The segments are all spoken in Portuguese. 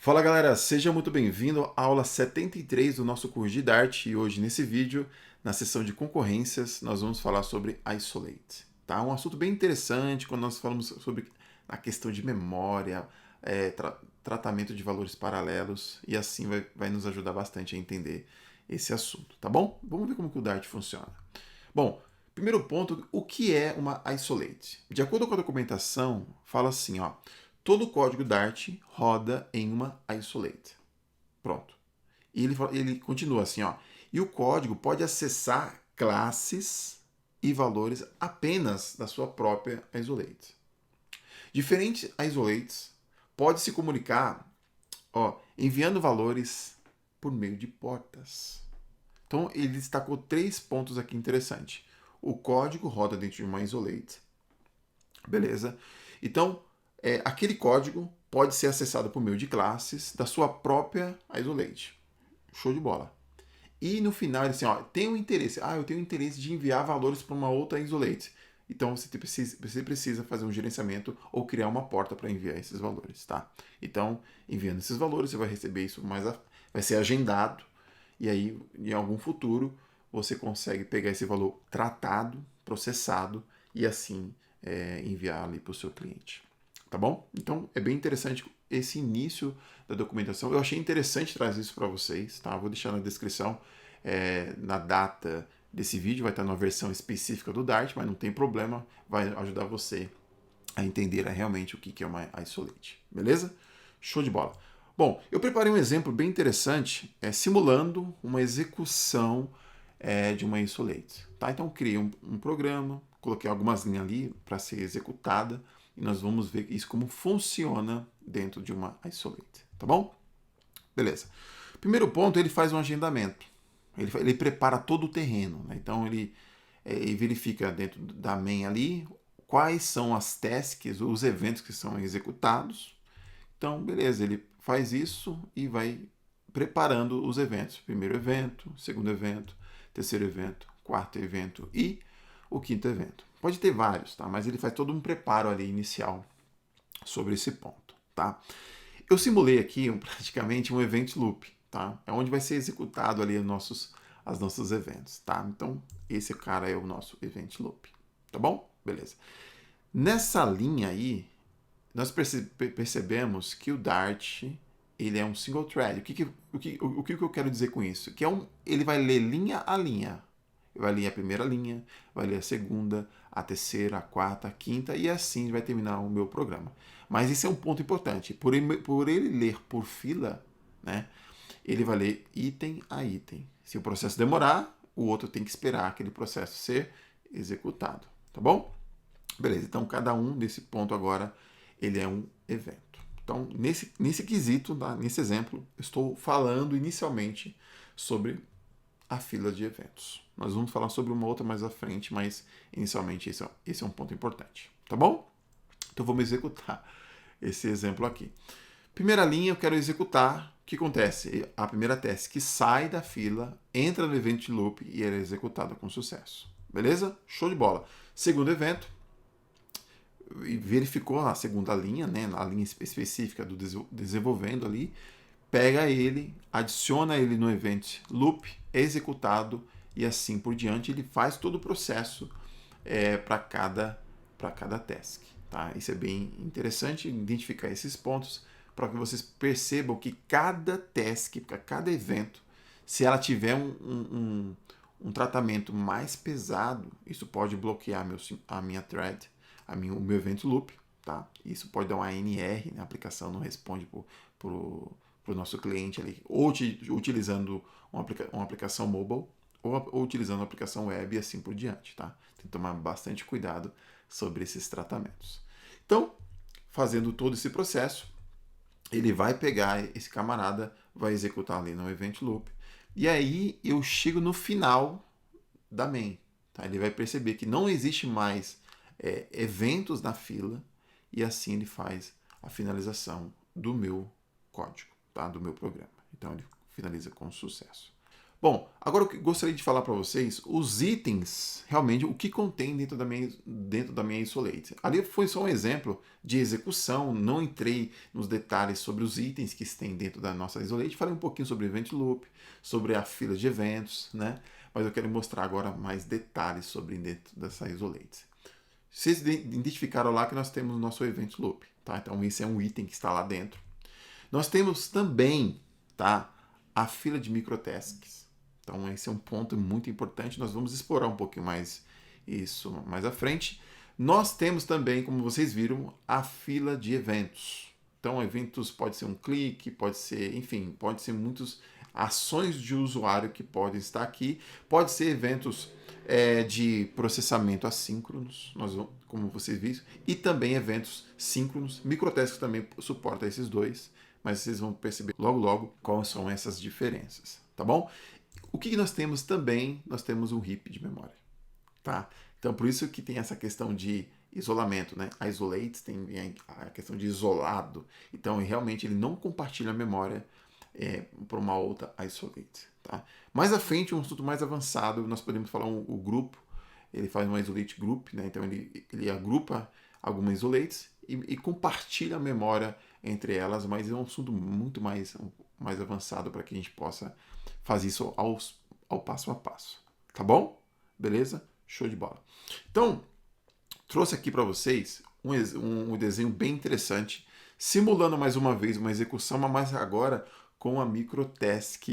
Fala galera, seja muito bem-vindo à aula 73 do nosso curso de Dart e hoje nesse vídeo, na seção de concorrências, nós vamos falar sobre Isolate. Tá? Um assunto bem interessante quando nós falamos sobre a questão de memória, tratamento de valores paralelos e assim vai nos ajudar bastante a entender esse assunto, tá bom? Vamos ver como que o Dart funciona. Bom, primeiro ponto, o que é uma isolate? De acordo com a documentação, fala assim, ó, todo o código Dart roda em uma isolate. Pronto. E ele continua assim, ó, e o código pode acessar classes e valores apenas da sua própria isolate. Diferentes isolates podem se comunicar, ó, enviando valores por meio de portas. Então, ele destacou 3 pontos aqui interessantes. O código roda dentro de uma isolate. Beleza? Então, aquele código pode ser acessado por meio de classes da sua própria isolate. Show de bola. E no final, ele assim, ó, tem um interesse. Ah, eu tenho interesse de enviar valores para uma outra isolate. Então, você precisa fazer um gerenciamento ou criar uma porta para enviar esses valores, tá? Então, enviando esses valores, você vai receber isso vai ser agendado e aí, em algum futuro, você consegue pegar esse valor tratado, processado e assim enviar ali para o seu cliente. Tá bom? Então, é bem interessante esse início da documentação. Eu achei interessante trazer isso para vocês, tá? Vou deixar na descrição, na data desse vídeo, vai estar numa versão específica do Dart, mas não tem problema, vai ajudar você a entender realmente o que é uma isolate. Beleza? Show de bola. Bom, eu preparei um exemplo bem interessante, simulando uma execução de uma isolate. Tá? Então, criei um programa, coloquei algumas linhas ali para ser executada e nós vamos ver isso como funciona dentro de uma isolate. Tá bom? Beleza. Primeiro ponto, ele faz um agendamento. Ele prepara todo o terreno. Né? Então, ele verifica dentro da main ali quais são as tasks, os eventos que são executados. Então, beleza, ele faz isso e vai preparando os eventos. Primeiro evento, segundo evento, terceiro evento, quarto evento e o quinto evento. Pode ter vários, tá? Mas ele faz todo um preparo ali inicial sobre esse ponto, tá? Eu simulei aqui praticamente um event loop, tá? É onde vai ser executado ali os nossos eventos, tá? Então, esse cara é o nosso event loop, tá bom? Beleza. Nessa linha aí, nós percebemos que o Dart ele é um single thread. O que eu quero dizer com isso? Que ele vai ler linha a linha. Vai ler a primeira linha, vai ler a segunda, a terceira, a quarta, a quinta e assim vai terminar o meu programa. Mas esse é um ponto importante. Por ele ler por fila, né, ele vai ler item a item. Se o processo demorar, o outro tem que esperar aquele processo ser executado. Tá bom? Beleza, então cada um desse ponto agora ele é um evento. Então, nesse quesito, tá? Nesse exemplo, estou falando inicialmente sobre a fila de eventos. Nós vamos falar sobre uma outra mais à frente, mas inicialmente esse é um ponto importante. Tá bom? Então vamos executar esse exemplo aqui. Primeira linha, eu quero executar. O que acontece? A primeira task sai da fila, entra no event loop e é executada com sucesso. Beleza? Show de bola. Segundo evento, verificou a segunda linha, né, a linha específica do desenvolvendo ali, pega ele, adiciona ele no event loop, é executado e assim por diante. Ele faz todo o processo para cada task. Tá? Isso é bem interessante, identificar esses pontos para que vocês percebam que cada task, cada evento, se ela tiver um tratamento mais pesado, isso pode bloquear a minha thread, o meu event loop. Tá? Isso pode dar uma ANR, né? A aplicação não responde para o nosso cliente ali, ou utilizando uma aplicação mobile, ou utilizando uma aplicação web e assim por diante. Tá? Tem que tomar bastante cuidado sobre esses tratamentos. Então, fazendo todo esse processo, ele vai pegar esse camarada, vai executar ali no event loop, e aí eu chego no final da main. Tá? Ele vai perceber que não existe mais eventos na fila, e assim ele faz a finalização do meu código, tá? Do meu programa. Então ele finaliza com sucesso. Bom, agora eu gostaria de falar para vocês os itens, realmente, o que contém dentro da minha isolate. Ali foi só um exemplo de execução, não entrei nos detalhes sobre os itens que tem dentro da nossa isolate, falei um pouquinho sobre event loop, sobre a fila de eventos, né? Mas eu quero mostrar agora mais detalhes sobre dentro dessa isolate. Vocês identificaram lá que nós temos o nosso event loop, tá? Então esse é um item que está lá dentro. Nós temos também, tá, a fila de microtasks. Então esse é um ponto muito importante, nós vamos explorar um pouquinho mais isso mais à frente. Nós temos também, como vocês viram, a fila de eventos. Então eventos pode ser um clique, pode ser, enfim, pode ser muitas ações de usuário que podem estar aqui, pode ser eventos de processamento assíncronos, como vocês viram, e também eventos síncronos. Microtasks também suporta esses dois, mas vocês vão perceber logo logo quais são essas diferenças, tá bom? O que nós temos também? Nós temos um heap de memória, tá? Então por isso que tem essa questão de isolamento, né? A isolate tem a questão de isolado. Então realmente ele não compartilha a memória para uma outra isolate, tá? Mais à frente, um assunto mais avançado, nós podemos falar o grupo. Ele faz uma isolate group, né? Então ele agrupa algumas isolates e compartilha a memória entre elas, mas é um assunto muito mais avançado para que a gente possa fazer isso ao passo a passo. Tá bom? Beleza? Show de bola. Então, trouxe aqui para vocês um desenho bem interessante, simulando mais uma vez uma execução, mas agora com a microtask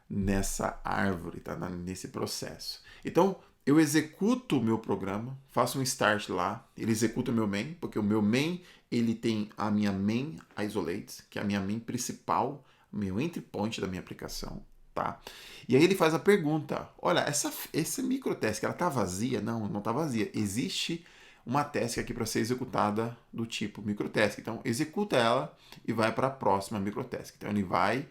nessa árvore, tá? Nesse processo. Então, eu executo o meu programa, faço um start lá, ele executa o meu main, porque o meu main ele tem a minha main isolate, que é a minha main principal, o meu entry point da minha aplicação. Tá? E aí ele faz a pergunta, olha, essa microtask, ela está vazia? Não, não está vazia. Existe uma task aqui para ser executada do tipo microtask. Então, executa ela e vai para a próxima microtask. Então, ele vai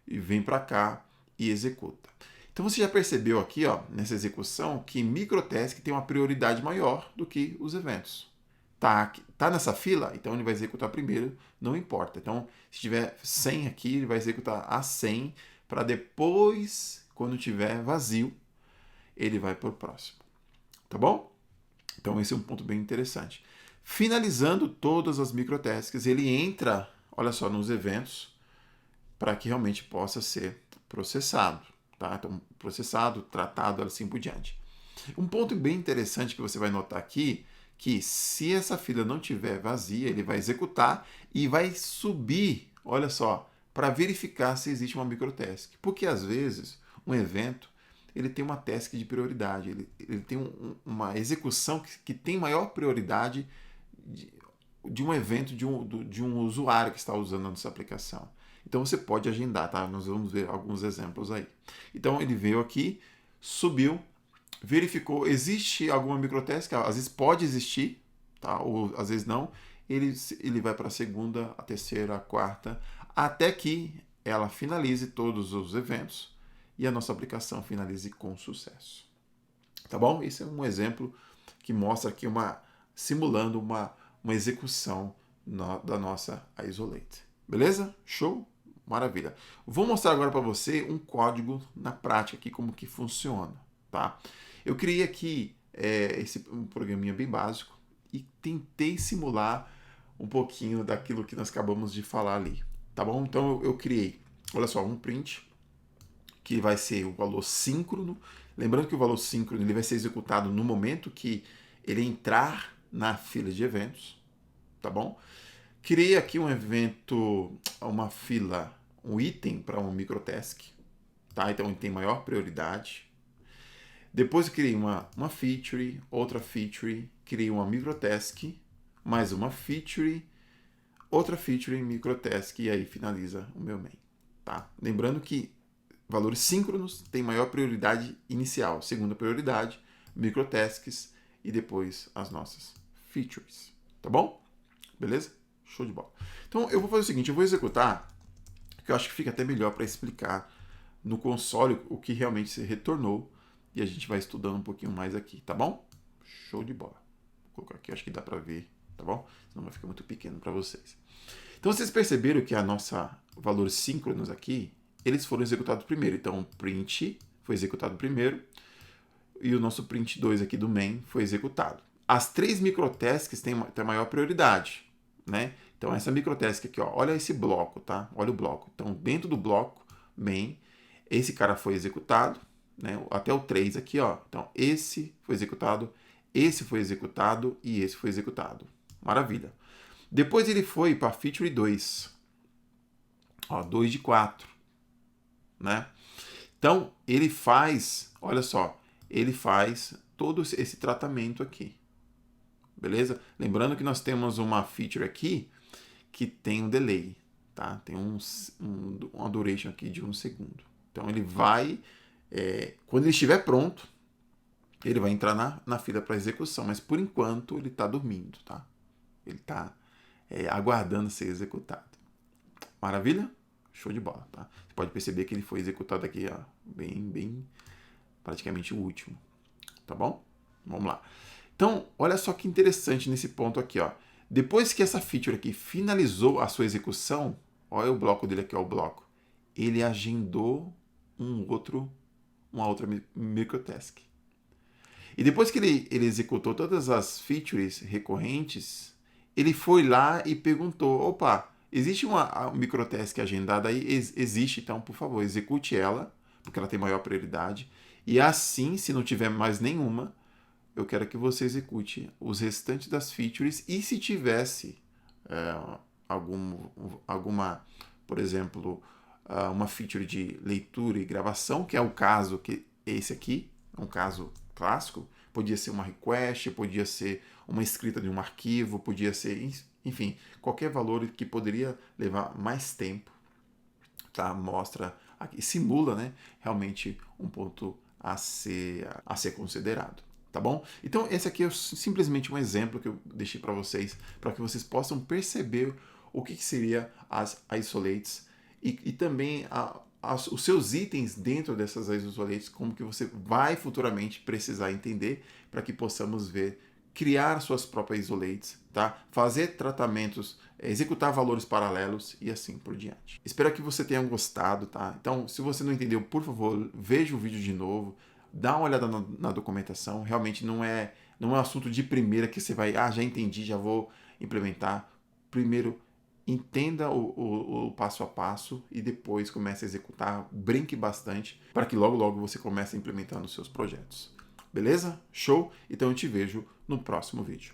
e vem para cá e executa. Então, você já percebeu aqui, ó, nessa execução, que microtask tem uma prioridade maior do que os eventos. Tá nessa fila? Então, ele vai executar primeiro, não importa. Então, se tiver 100 aqui, ele vai executar a 100 para depois, quando tiver vazio, ele vai para o próximo. Tá bom? Então esse é um ponto bem interessante. Finalizando todas as microtasks, ele entra, olha só, nos eventos para que realmente possa ser processado. Tá? Então, processado, tratado, assim por diante. Um ponto bem interessante que você vai notar aqui, que se essa fila não tiver vazia, ele vai executar e vai subir, olha só, para verificar se existe uma microtask. Porque às vezes um evento ele tem uma task de prioridade, ele tem uma execução que tem maior prioridade de um evento de um usuário que está usando a nossa aplicação. Então você pode agendar, tá? Nós vamos ver alguns exemplos aí. Então ele veio aqui, subiu, verificou, existe alguma microtask, às vezes pode existir, tá? Ou às vezes não. Ele vai para a segunda, a terceira, a quarta, até que ela finalize todos os eventos e a nossa aplicação finalize com sucesso. Tá bom? Esse é um exemplo que mostra aqui simulando uma execução da nossa isolate. Beleza? Show? Maravilha. Vou mostrar agora para você um código na prática aqui, como que funciona. Tá? Eu criei aqui um programinha bem básico e tentei simular um pouquinho daquilo que nós acabamos de falar ali. Tá bom? Então eu criei, olha só, um print que vai ser o valor síncrono. Lembrando que o valor síncrono ele vai ser executado no momento que ele entrar na fila de eventos, tá bom? Criei aqui um evento, uma fila, um item para um microtask, tá? Então ele tem maior prioridade. Depois eu criei uma feature, outra feature, criei uma microtask, mais uma feature, outra feature em microtask e aí finaliza o meu main, tá? Lembrando que valores síncronos têm maior prioridade inicial, segunda prioridade, microtasks e depois as nossas features, tá bom? Beleza? Show de bola. Então eu vou fazer o seguinte, eu vou executar, que eu acho que fica até melhor para explicar no console o que realmente se retornou e a gente vai estudando um pouquinho mais aqui, tá bom? Show de bola. Vou colocar aqui, acho que dá para ver, tá bom? Senão vai ficar muito pequeno para vocês. Então vocês perceberam que a nossa valores síncronos aqui, eles foram executados primeiro. Então print foi executado primeiro, e o nosso print 2 aqui do main foi executado. As 3 microtasks têm maior prioridade, né? Então essa microtask aqui, ó, olha esse bloco, tá? Olha o bloco. Então dentro do bloco main, esse cara foi executado, né? Até o 3 aqui, ó. Então esse foi executado e esse foi executado. Maravilha. Depois ele foi para feature 2. Ó, 2 de 4, né? Então ele faz, olha só, ele faz todo esse tratamento aqui. Beleza? Lembrando que nós temos uma feature aqui que tem um delay, tá? Tem uma duration aqui de 1 segundo. Então ele vai, quando ele estiver pronto, ele vai entrar na fila para execução, mas por enquanto ele está dormindo, tá? Ele está aguardando ser executado. Maravilha? Show de bola, tá? Você pode perceber que ele foi executado aqui, ó, bem, praticamente o último, tá bom? Vamos lá. Então, olha só que interessante nesse ponto aqui, ó. Depois que essa feature aqui finalizou a sua execução, olha o bloco dele aqui, ó, o bloco. Ele agendou uma outra microtask. E depois que ele executou todas as features recorrentes, ele foi lá e perguntou, opa, existe uma microtask agendada aí? Existe, então, por favor, execute ela, porque ela tem maior prioridade. E assim, se não tiver mais nenhuma, eu quero que você execute os restantes das features e se tivesse alguma, por exemplo, uma feature de leitura e gravação, que é o caso que esse aqui, é um caso clássico, podia ser uma request, podia ser uma escrita de um arquivo, podia ser, enfim, qualquer valor que poderia levar mais tempo, tá? Mostra aqui, simula, né, realmente um ponto a ser considerado. Tá bom? Então, esse aqui é simplesmente um exemplo que eu deixei para que vocês possam perceber o que seria as isolates e também os seus itens dentro dessas isolates, como que você vai futuramente precisar entender para que possamos ver, criar suas próprias isolates, tá? Fazer tratamentos, executar valores paralelos e assim por diante. Espero que você tenha gostado, tá? Então, se você não entendeu, por favor, veja o vídeo de novo. Dá uma olhada na documentação, realmente não é um assunto de primeira que você vai, já entendi, já vou implementar. Primeiro, entenda o passo a passo e depois comece a executar, brinque bastante, para que logo logo você comece a implementar nos seus projetos. Beleza? Show? Então eu te vejo no próximo vídeo.